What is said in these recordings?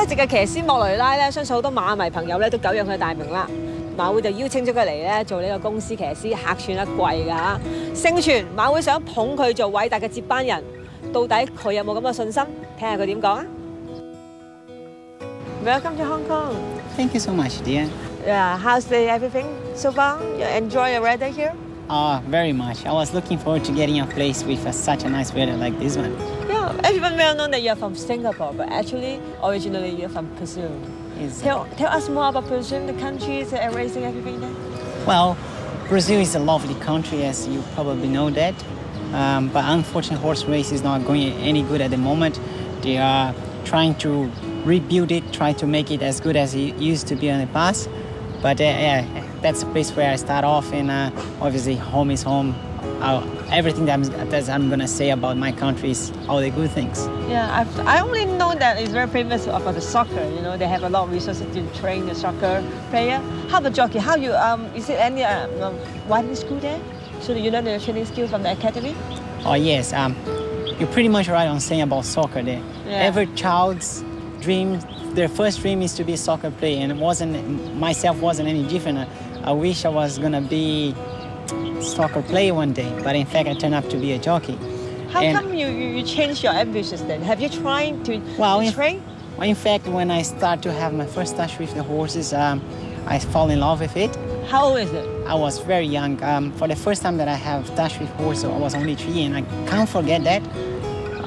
一席嘅騎師莫雷拉咧，相信好多馬迷朋友咧都久仰佢嘅大名啦。馬會就邀請咗佢嚟咧做呢個公司騎師，客串一季㗎嚇。盛傳馬會想捧佢做偉大嘅接班人，到底佢有冇咁嘅信心？聽下佢點講啊 ！Welcome to Hong Kong. Thank you so much, dear. Yeah, how's everything so far? You enjoy your weather here? Oh, very much. I was looking forward to getting a place with such a nice weather like this one. Yeah, everyone will know that you're from Singapore, but actually, originally you're from Brazil. Exactly. Tell us more about Brazil, the country, the racing, everything there. Well, Brazil is a lovely country, as you probably know that. But unfortunately, horse race is not going any good at the moment. They are trying to rebuild it, try to make it as good as it used to be in the past. But yeah, that's a place where I start off, and obviously home is home. Everything that I'm gonna say about my country is all the good things. Yeah, I only know that it's very famous for the soccer. You know, they have a lot of resources to train the soccer player. How about jockey? How you is it any riding school there? So you learn the training skills from the academy? Oh yes, you're pretty much right on saying about soccer there. Yeah. Every child's dream, their first dream is to be a soccer player, and myself wasn't any different. I wish I was gonna be soccer player one day, but in fact I turned out to be a jockey. How come you changed your ambitions then? Have you tried to train? Well, in fact, when I start to have my first touch with the horses, I fall in love with it. How old is it? I was very young. For the first time that I have touched with horses, I was only 3, and I can't forget that.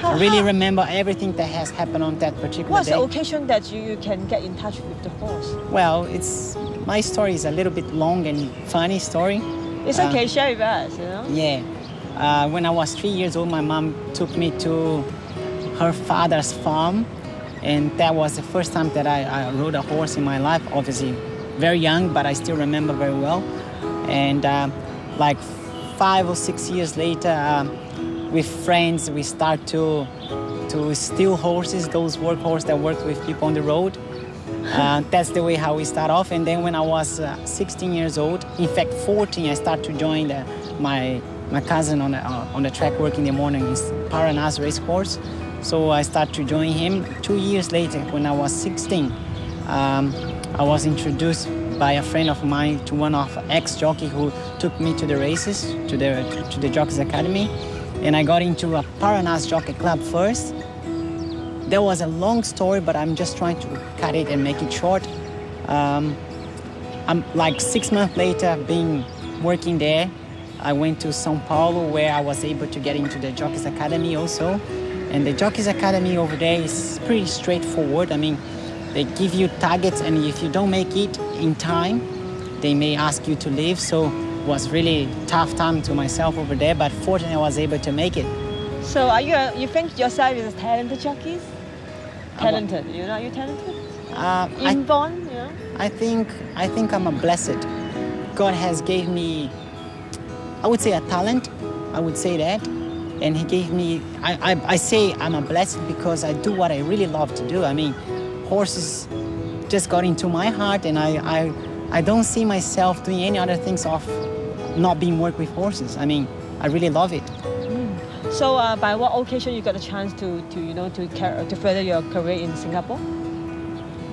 I really remember everything that has happened on that particular What's day. the occasion that you can get in touch with the horse? Well, my story is a little bit long and funny story. It's okay, share with us, you know? Yeah. When I was 3 years old, my mom took me to her father's farm, and that was the first time that I rode a horse in my life. Obviously, very young, but I still remember very well. And like 5 or 6 years later, with friends, we start to steal horses, those work horses that work with people on the road. That's the way how we start off. And then when I was 16 years old, in fact 14, I started to join my cousin on the track work in the morning in Paranas race course. So I started to join him. 2 years later, when I was 16, I was introduced by a friend of mine to one of ex-jockey who took me to the races, to the Jockeys Academy. And I got into a Paranas Jockey Club first. There was a long story, but I'm just trying to cut it and make it short. I'm like 6 months later, working there, I went to São Paulo, where I was able to get into the Jockeys Academy also. And the Jockeys Academy over there is pretty straightforward. I mean, they give you targets, and if you don't make it in time, they may ask you to leave. So it was really tough time to myself over there, but fortunately I was able to make it. So you think yourself is a talented jockey? Talented, you know, are you talented? Inborn, you know? I think I'm a blessed. God has gave me, I would say, a talent. I would say that. And he gave me, I say I'm a blessed because I do what I really love to do. I mean, horses just got into my heart, and I don't see myself doing any other things of not being work with horses. I mean, I really love it. So by what occasion you got a chance to further your career in Singapore?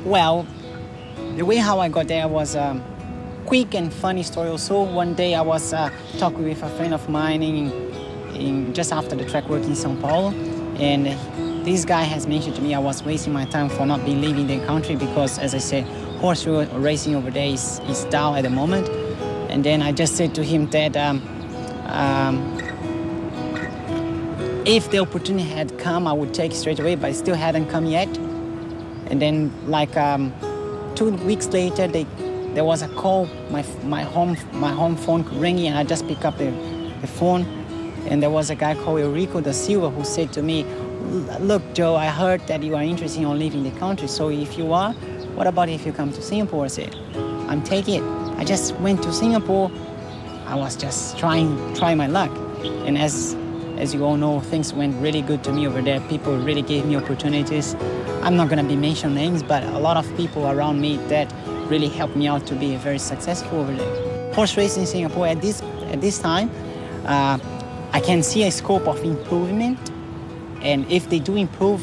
Well, the way how I got there was a quick and funny story also. One day I was talking with a friend of mine in just after the track work in São Paulo, and this guy has mentioned to me I was wasting my time for not leaving the country because, as I said, horse racing over there is down at the moment. And then I just said to him that if the opportunity had come, I would take it straight away, but it still hadn't come yet. And then, like 2 weeks later, there was a call. My home phone ringing, and I just picked up the phone, and there was a guy called Eurico da Silva who said to me, "Look, Joe, I heard that you are interested in leaving the country. So if you are, what about if you come to Singapore?" I said, "I'm taking it." I just went to Singapore. I was just trying my luck, and as you all know, things went really good to me over there. People really gave me opportunities. I'm not going to be mentioning names, but a lot of people around me that really helped me out to be very successful over there. Horse racing in Singapore at this time, I can see a scope of improvement, and if they do improve,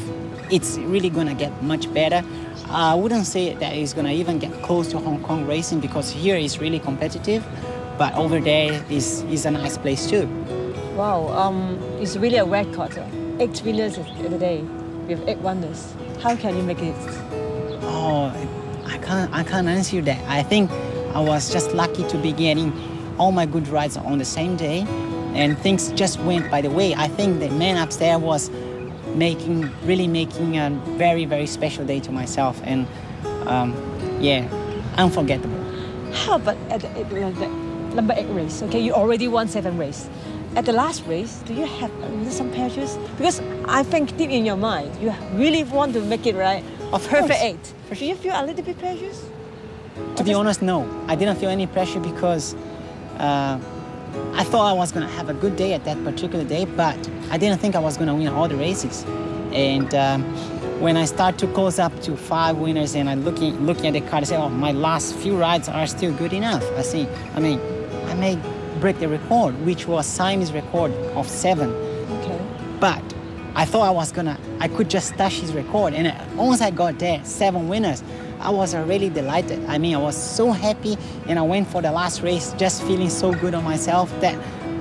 it's really gonna get much better. I wouldn't say that it's gonna even get close to Hong Kong racing because here is really competitive, but over there is a nice place too. Wow, it's really a record. 8 winners in a day with 8 runners. How can you make it? Oh, I can't answer you that. I think I was just lucky to be getting all my good rides on the same day, and things just went by the way. I think the man upstairs was really making a very, very special day to myself, and yeah, unforgettable. How about at the number 8 race? Okay, you already won 7 races. At the last race, do you have some pressures? Because I think deep in your mind, you really want to make it right. Of Perfect course. 8. Do you feel a little bit pressures? To be honest, no. I didn't feel any pressure because I thought I was going to have a good day at that particular day, but I didn't think I was going to win all the races. And when I start to close up to 5 winners and I'm looking at the card, I say, oh, my last few rides are still good enough. I may break the record, which was Simon's record of 7. Okay. But I thought I could just touch his record. And once I got there, 7 winners, I was really delighted. I was so happy, and I went for the last race just feeling so good on myself that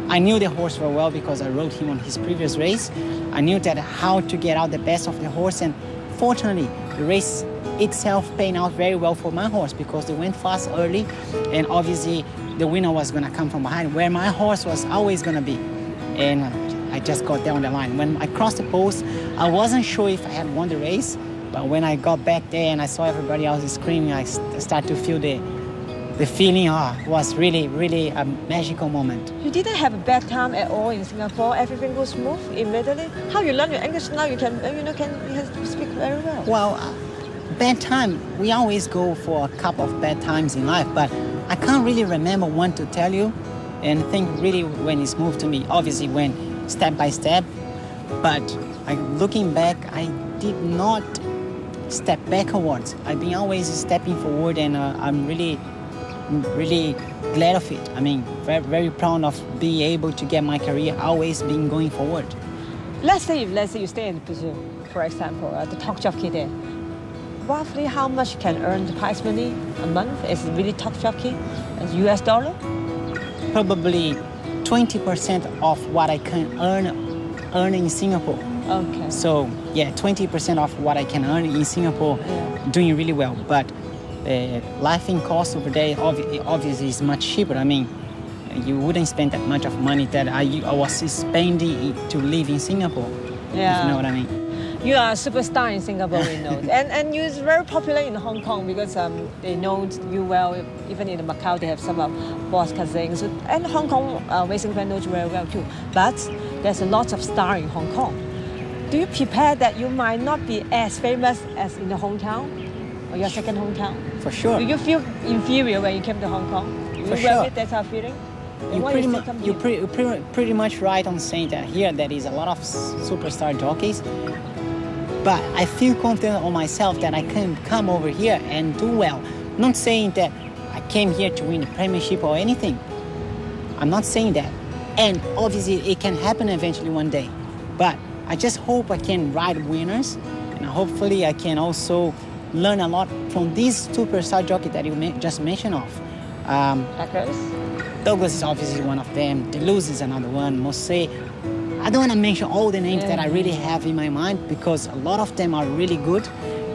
I knew the horse very well because I rode him on his previous race. I knew that how to get out the best of the horse, and fortunately, the race itself paid out very well for my horse because they went fast early, and obviously the winner was going to come from behind where my horse was always going to be. And I just got down the line. When I crossed the post, I wasn't sure if I had won the race, but when I got back there and I saw everybody else screaming, I started to feel the feeling. It was really, really a magical moment. You didn't have a bad time at all in Singapore. Everything goes smooth immediately. How you learn your English now? You can speak very well. Well, bad time. We always go for a couple of bad times in life, but I can't really remember one to tell you, and think really when it's moved to me. Obviously, when step by step, but looking back, I did not step backwards. I've been always stepping forward, and I'm really, really glad of it. Very, very proud of being able to get my career always being going forward. Let's say you stay in Brazil, for example, the top jockey there. Roughly how much can earn the prize money a month as a really top jockey, as US dollar? Probably 20% of what I can earn in Singapore. Okay. So yeah, 20% of what I can earn in Singapore, doing really well. But life in cost over there obviously is much cheaper. You wouldn't spend that much of money that I was spending to live in Singapore. Yeah. If you know what I mean. You are a superstar in Singapore, we know. and you're very popular in Hong Kong because they know you well. Even in Macau, they have some boss cousins. And Hong Kong racing fan knows you very well too. But there's a lot of stars in Hong Kong. Do you prepare that you might not be as famous as in the hometown or your second hometown? For sure. Do you feel inferior when you came to Hong Kong? For sure. That's our feeling? You're pretty much right on saying that here there is a lot of superstar jockeys. But I feel confident on myself that I can come over here and do well. Not saying that I came here to win the premiership or anything. I'm not saying that. And obviously it can happen eventually one day. But I just hope I can ride winners, and hopefully I can also learn a lot from these superstar jockeys that you just mentioned of. Douglas is obviously one of them. Deleuze is another one. Mosé. I don't want to mention all the names that I really have in my mind because a lot of them are really good,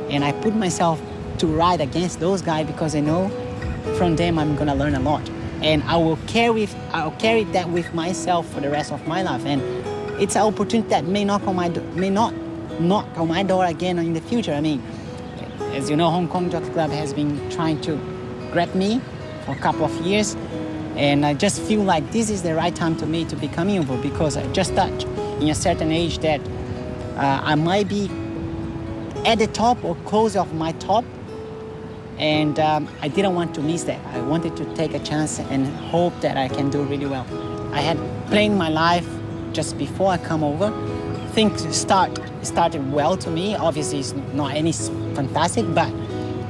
and I put myself to ride against those guys because I know from them I'm gonna learn a lot, and I'll carry that with myself for the rest of my life. And it's an opportunity that may not knock on my door again in the future. As you know, Hong Kong Jockey Club has been trying to grab me for a couple of years. And I just feel like this is the right time to me to be coming over because I just touched in a certain age that I might be at the top or close of my top. And I didn't want to miss that. I wanted to take a chance and hope that I can do really well. I had planned my life just before I come over. Things started well to me. Obviously, it's not any fantastic, but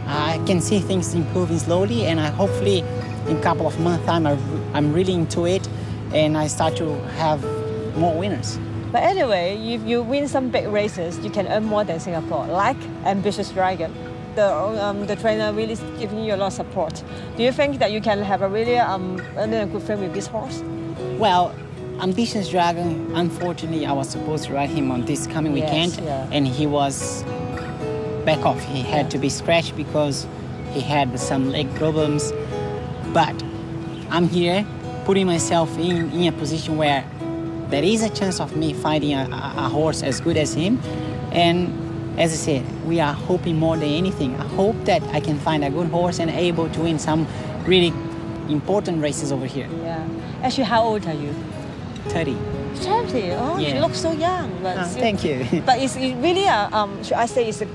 I can see things improving slowly, and I hopefully in a couple of months' time, I'm really into it, and I start to have more winners. But anyway, if you win some big races, you can earn more than Singapore, like Ambitious Dragon. The trainer really giving you a lot of support. Do you think that you can have a really a good friend with this horse? Well, Ambitious Dragon, unfortunately, I was supposed to ride him on this coming weekend, and he was back off. He had to be scratched because he had some leg problems. But I'm here putting myself in a position where there is a chance of me fighting a horse as good as him. And as I said, we are hoping more than anything. I hope that I can find a good horse and able to win some really important races over here. Yeah. Actually, how old are you? 30. 30? Oh, Yeah. you look so young. But Thank you. But it's really should I say, it's a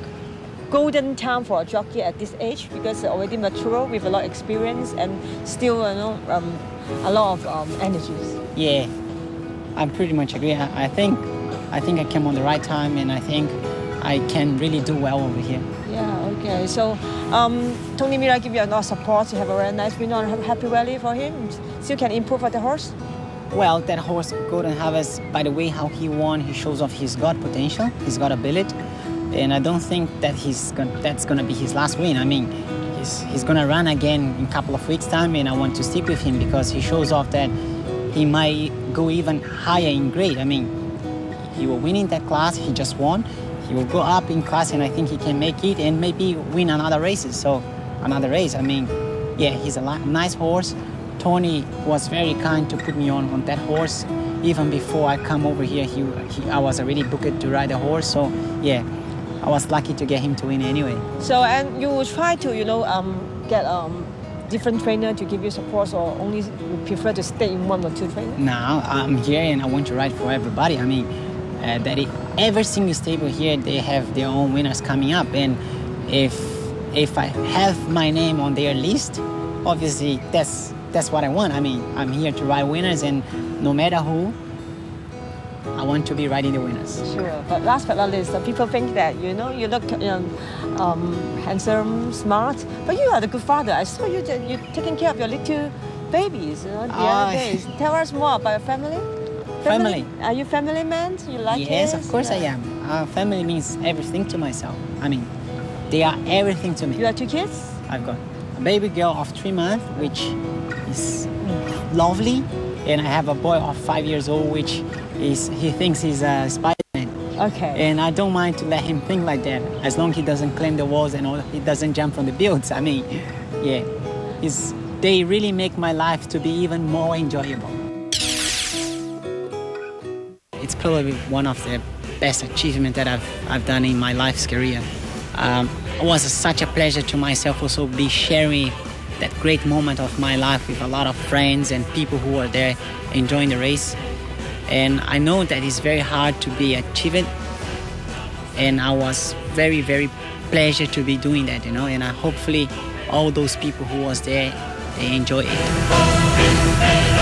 golden time for a jockey at this age, because they're already mature with a lot of experience and still, a lot of energies. Yeah, I pretty much agree. I think I came on the right time, and I think I can really do well over here. Yeah, okay. So, Tony Mira give you a lot of support. You have a very nice win on Happy Valley for him. Still can improve for the horse? Well, that horse, Golden Harvest, by the way how he won, he shows off he's got potential, he's got ability, and I don't think that that's gonna be his last win. I mean, he's gonna run again in a couple of weeks' time, and I want to stick with him because he shows off that he might go even higher in grade. I mean, he will win in that class. He just won. He will go up in class, and I think he can make it and maybe win another race. So, another race. I mean, yeah, he's a nice horse. Tony was very kind to put me on that horse. Even before I come over here, I was already booked to ride the horse. So, yeah, I was lucky to get him to win anyway. So, and you will try to, get different trainer to give you support, or only you prefer to stay in one or two trainers? Now, I'm here and I want to ride for everybody. I mean, every single stable here, they have their own winners coming up. And if I have my name on their list, obviously that's what I want. I mean, I'm here to ride winners, and no matter who, I want to be riding the winners. Sure, but last but not least, people think that, you look handsome, smart, but you are the good father. I saw you taking care of your little babies, the other days. Tell us more about your family. Family. Are you family man? You like it? Yes, of course I am. Family means everything to myself. I mean, they are everything to me. You have 2 kids? I've got a baby girl of 3 months, which is lovely, and I have a boy of 5 years old, which he thinks he's a Spider-Man. Okay. And I don't mind to let him think like that, as long as he doesn't climb the walls and he doesn't jump from the builds. I mean, yeah, they really make my life to be even more enjoyable. It's probably one of the best achievements that I've done in my life's career. It was such a pleasure to myself also be sharing that great moment of my life with a lot of friends and people who were there enjoying the race. And I know that it's very hard to be achieved, and I was very, very pleased to be doing that, and hopefully all those people who was there, they enjoy it.